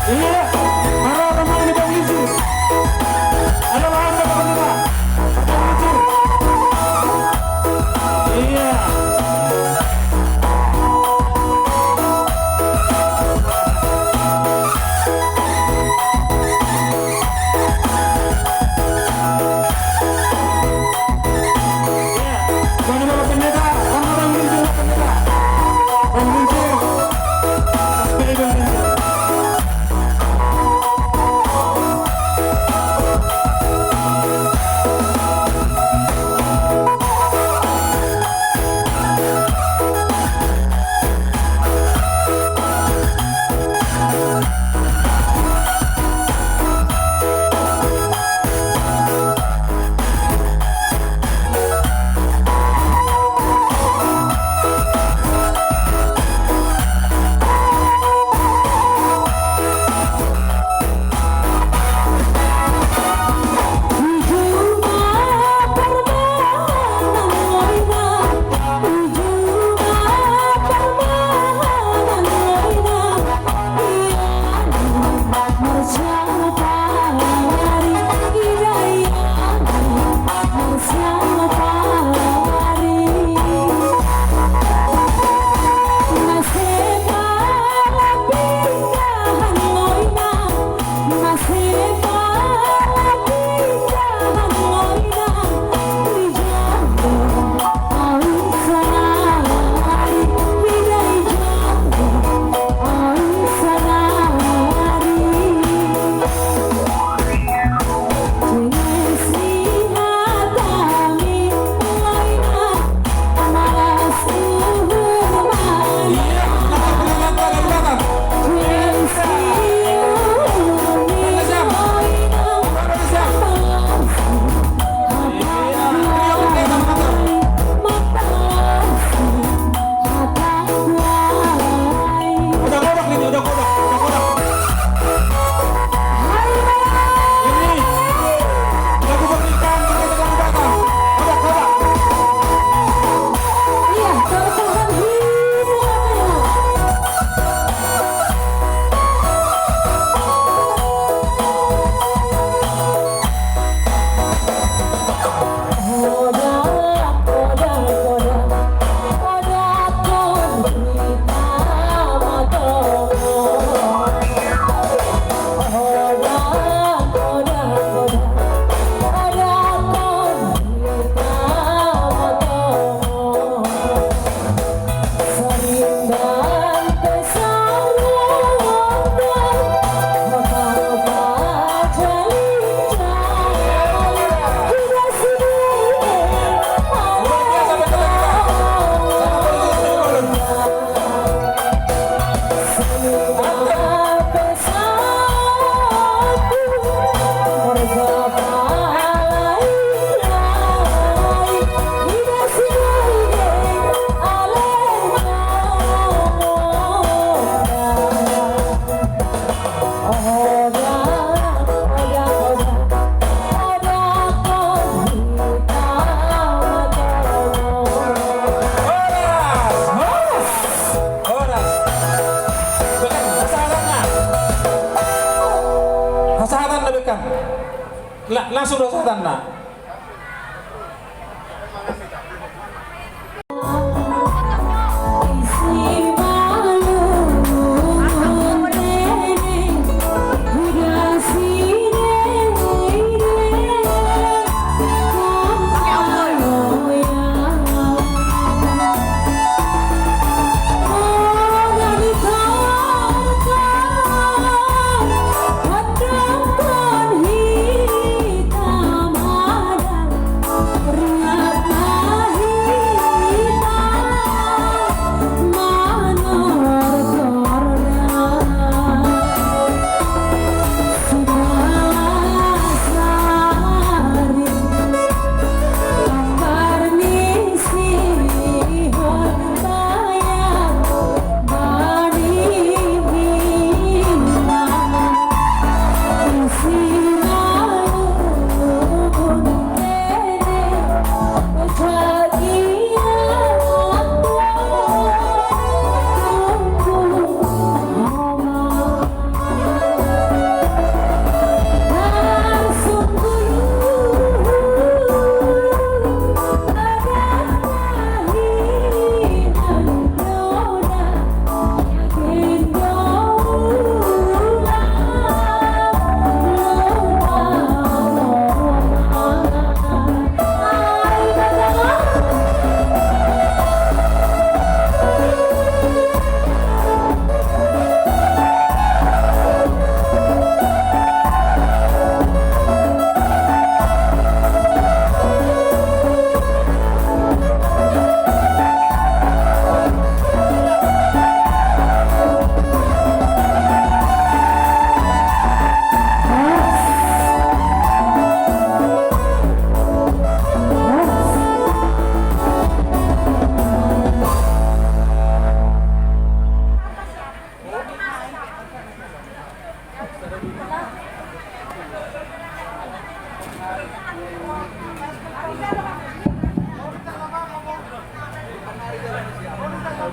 Iya, para teman di polisi. Ada bahan teman-teman. Polisi. Iya. Langsung dosa tanah. Hitam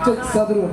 Cek satu.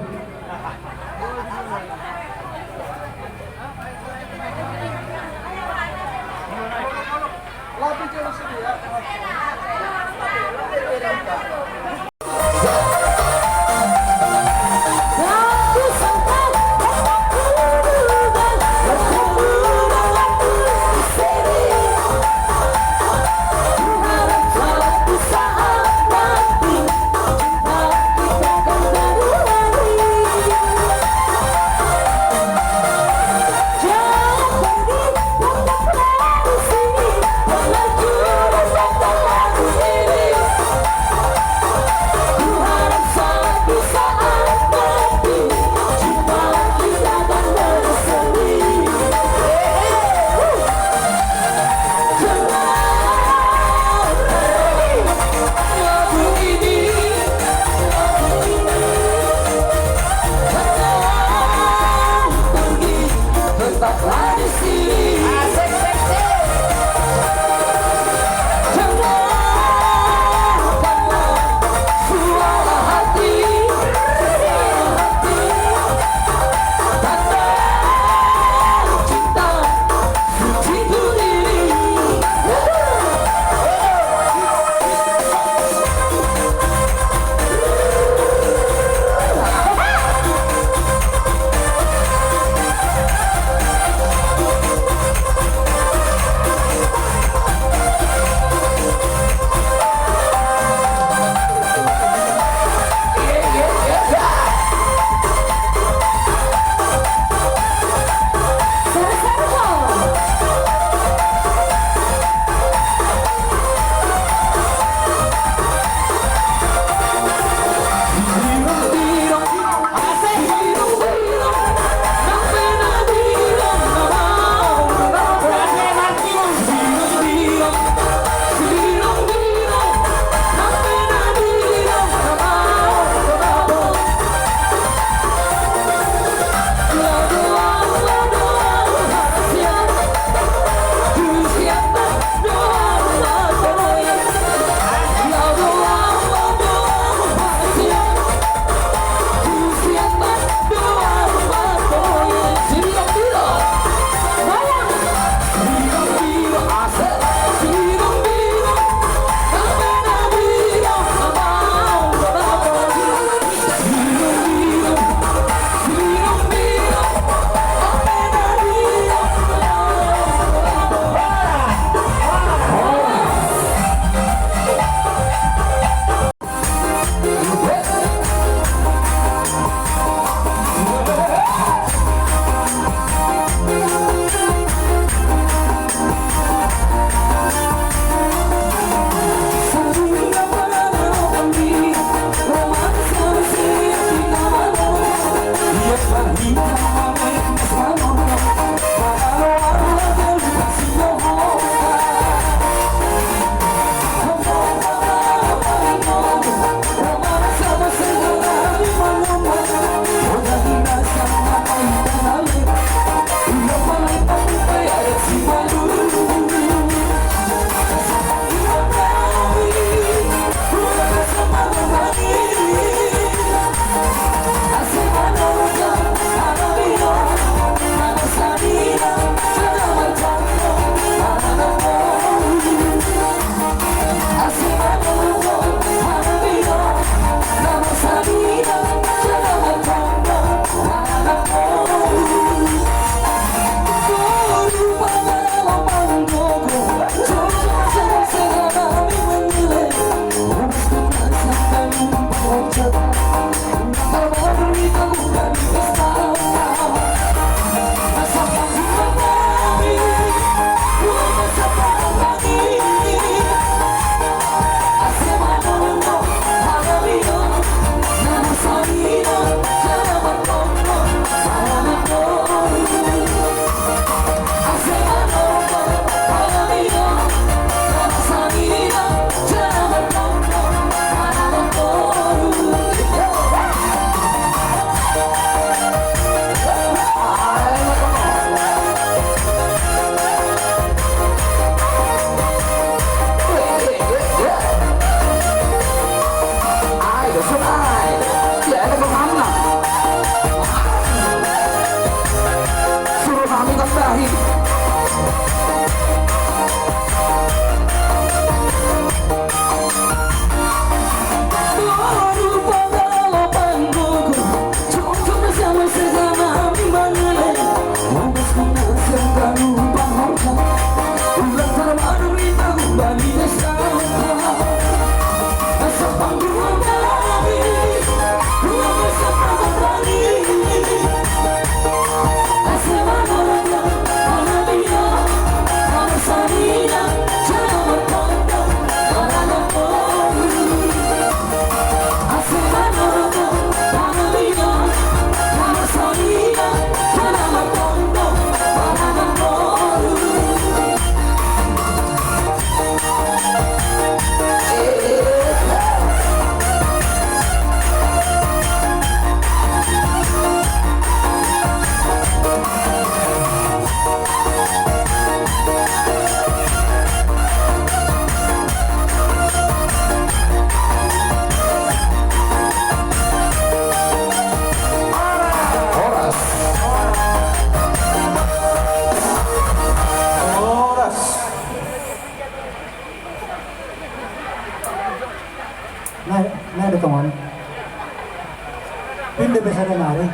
sa nanari.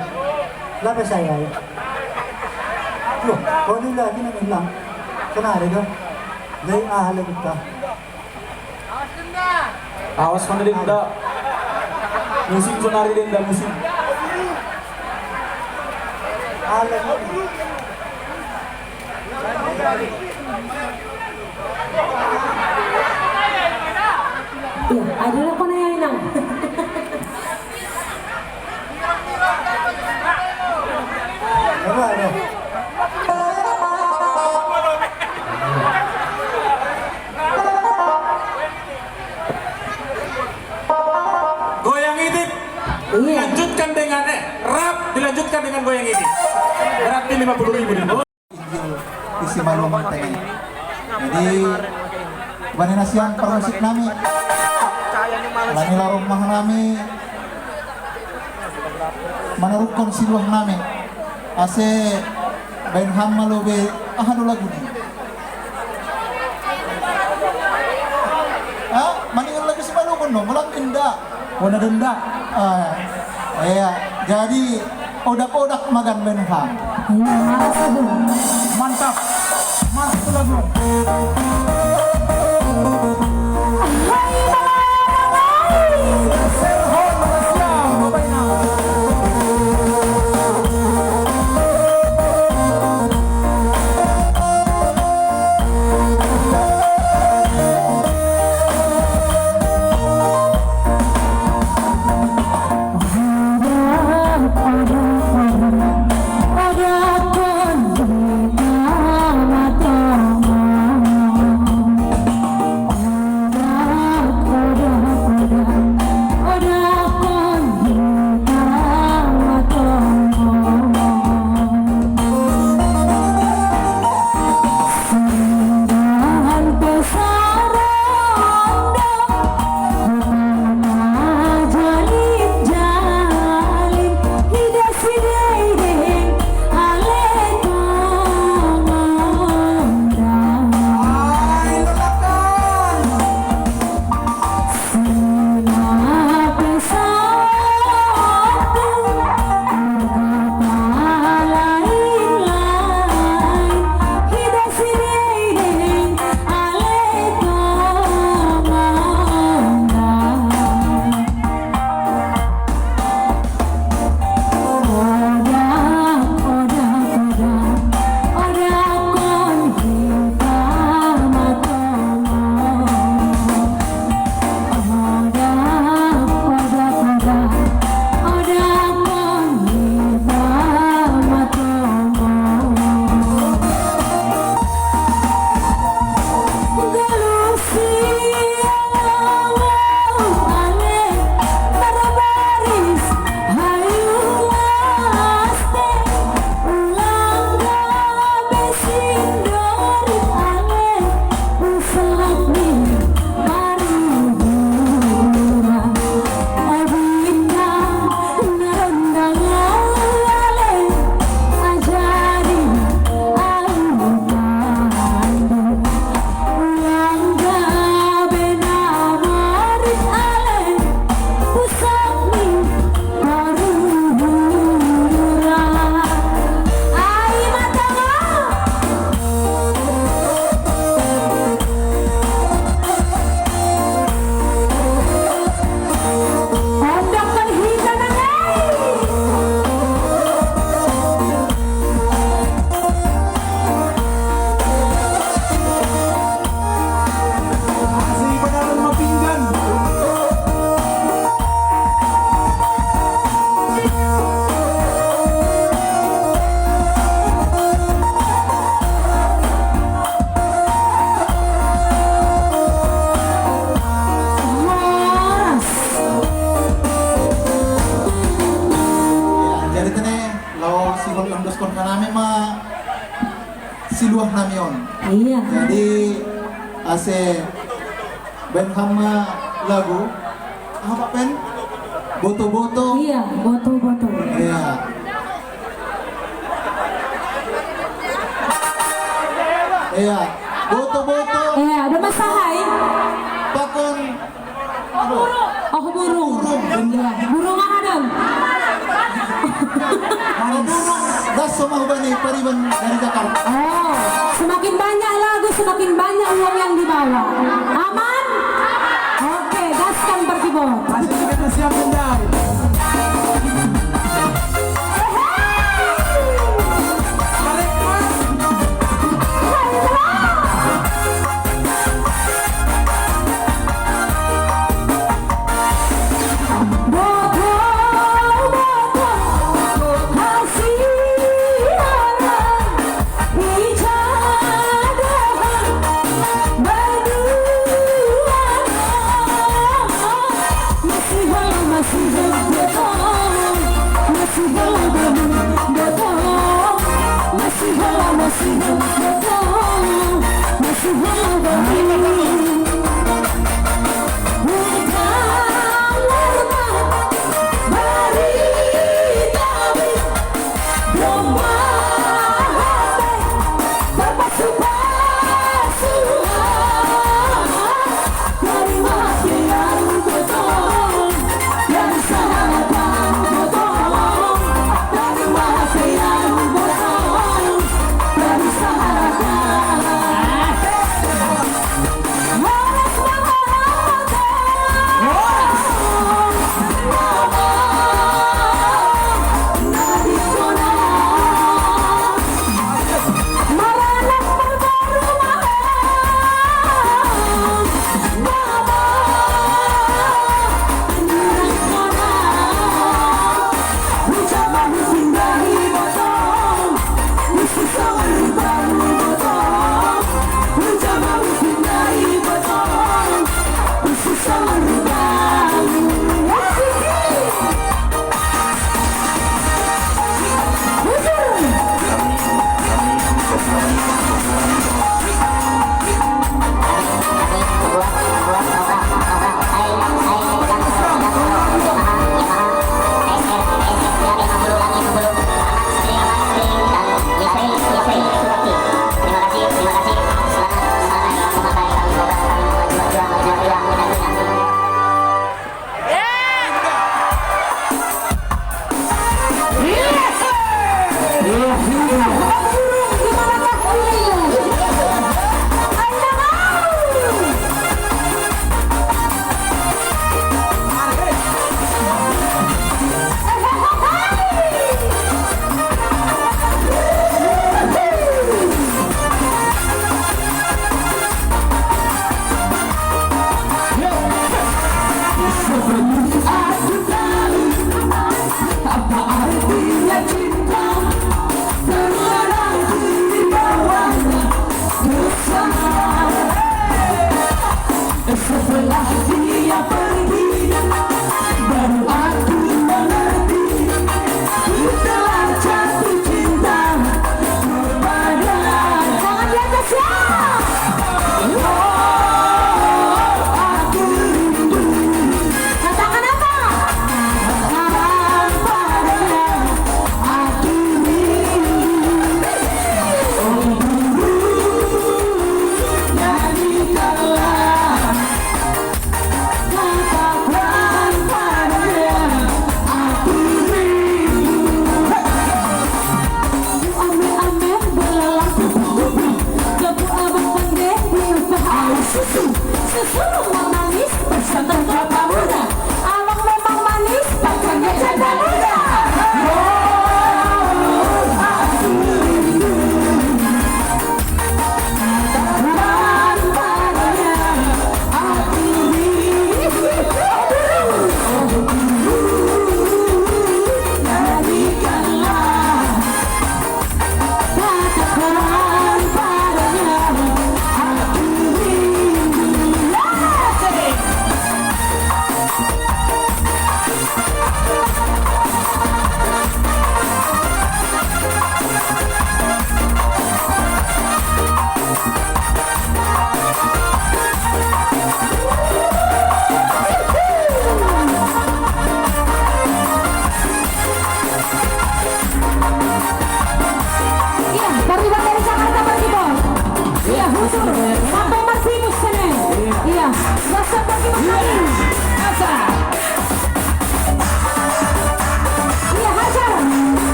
Labi saya. Loh, kau ni lagi nang ilang. Sanari ka. Gay ahalagit ka. Awas ka na din da. Musim sonari din da musim. Ahalagit. Iya, ada apa na yan lang? Ano? Goyang idip. Iya. Lanjutkan dengan rap, dilanjutkan dengan goyang idip. Berarti 50.000 nih. Isi malumang tayo. Jadi, banin na siyang parusik namin. Wala nila rumah namin. Manarukon siluah namin. Ase, bain hamalobe, ahano lagu ni. Maningan lagi si malukon no, malang denda. Wana denda. Iya, jadi odak-odak magan bain ham. Mantap. Masuk lagu. siluah namion. Iya. Jadi ase ben hama lagu apa pen? Boto-boto. Iya, boto-boto. Iya. Iya, boto-boto. Ada masahay. Pakon. Oh, burung. Iya, burung apa dong? semua bani Pariban dari Jakarta. Oh, semakin banyak lagu, semakin banyak uang yang dibawa. Aman? Oke, gaskan Pertibo. Masih kita siap bundar.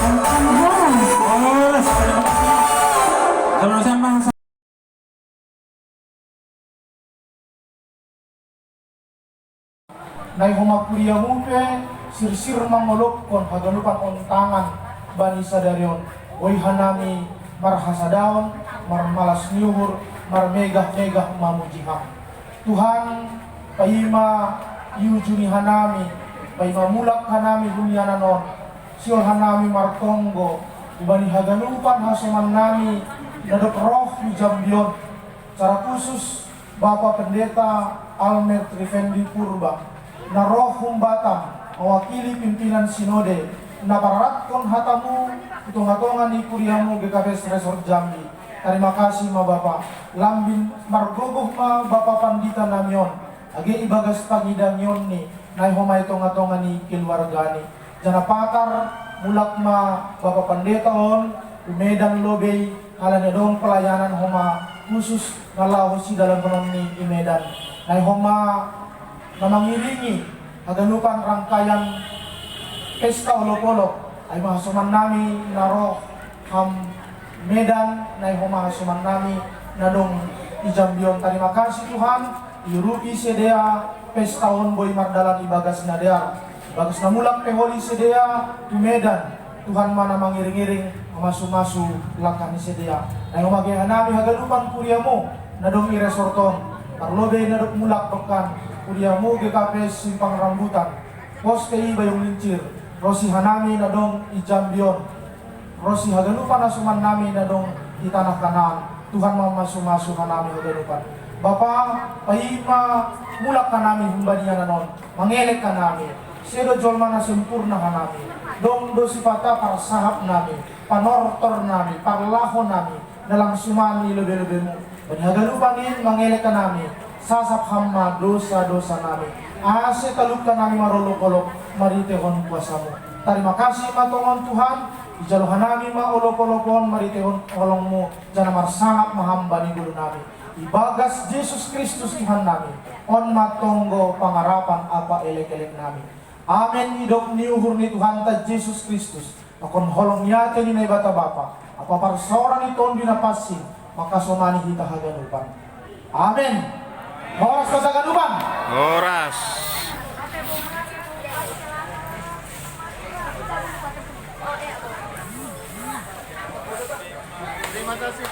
Horas. Sama-sama. Nay humakuria mupe sir mangolok kon haganupan ontangan bani sadarion oi hanami marhasadaon marmalas nyuhur marmegah-megah mamujiham Tuhan paima yujuni hanami paima mulak hanami hunyananon siol hanami martonggo bani haganupan hasoman nami nadok roh jambion cara khusus Bapak Pendeta Almer Trifendi Purba na roh Batam mewakili pimpinan sinode na pararatkan hatamu hitung-hitungan ni kuriamu GKPS Resort Jambi. Terima kasih ma Bapak lambin margogoh ma Bapak Pandita Namion age ibagas pagidamion ni na homay hitung-hitungan ni keluargani jana patar mulak ma Bapak Pandeta on Medan Lobey halan dong pelayanan homa khusus ngalahu si dalam penon ni Medan na homa na mangiringi haganupan rangkaian pesta olok-olok ay mahasuman nami na roh Medan na mahasuman nami na dong ijambion. Terima kasih Tuhan irupi sedea pesta onboy mardalan ibagas na dear bagas na mulak peholi sedea di Medan Tuhan mana mangiring-iring masu-masu lakan ni sedea na humagayan nami haganupan kuriamu na dong iresorton parlobe na dong mulak pekan kuriamu GKPS Simpang Rambutan pos KI Bayong Lincir Rosi Hanami na dong ijambion Rosi haganupan asuman nami na dong di tanah Kanaan Tuhan mamasu-masu hanami haganupan Bapa pahima mulak kanami humbadian nanon mangelek kanami sedo jolma na sempurna hanami dong do sipata para sahab nami panortor nami parlaho nami dalam sumani lebe-lebemu bani haganupangin mangelek kanami sasap hamma dosa-dosa nami ase talupkan nami marolok-olok maritehon kuasamu. Terima kasih matongon Tuhan ijaluhan nami ma olok-olokon maritehon olongmu jana marsangap mahamba ni guru nami ibagas Yesus Kristus Tuhan nami on matonggo pangarapan apa elek-elek nami amin hidup niuhur ni Tuhan ta Yesus Kristus akon holong yate ni naibata Bapa apa parsoran iton binapasing maka somani hita haganupan amin. Horas kota Ganuban. Horas. Terima kasih.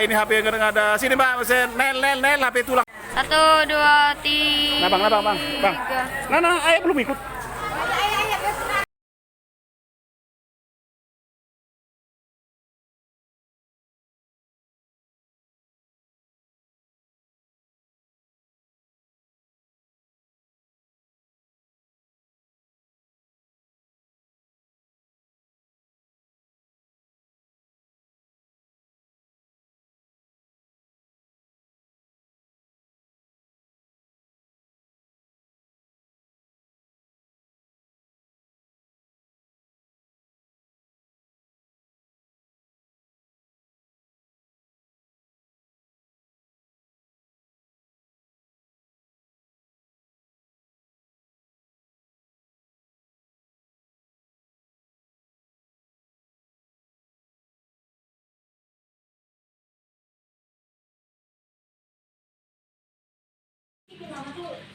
Ini HP yang kadang ada. Sini Mbak, mesin nel HP tulang. 1, 2, 3. Bang. Nah, ayah belum ikut.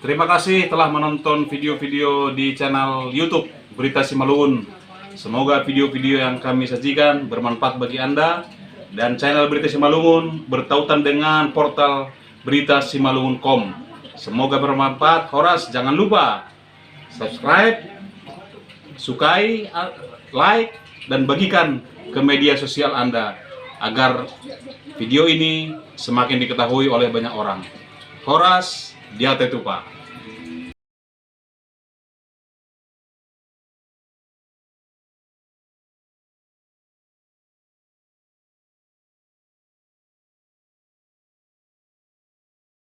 Terima kasih telah menonton video-video di channel YouTube Berita Simalungun. Semoga video-video yang kami sajikan bermanfaat bagi Anda dan channel Berita Simalungun bertautan dengan portal beritasimalungun.com. Semoga bermanfaat. Horas, jangan lupa subscribe, sukai, like, dan bagikan ke media sosial Anda agar video ini semakin diketahui oleh banyak orang. Horas, Dia Tetupa.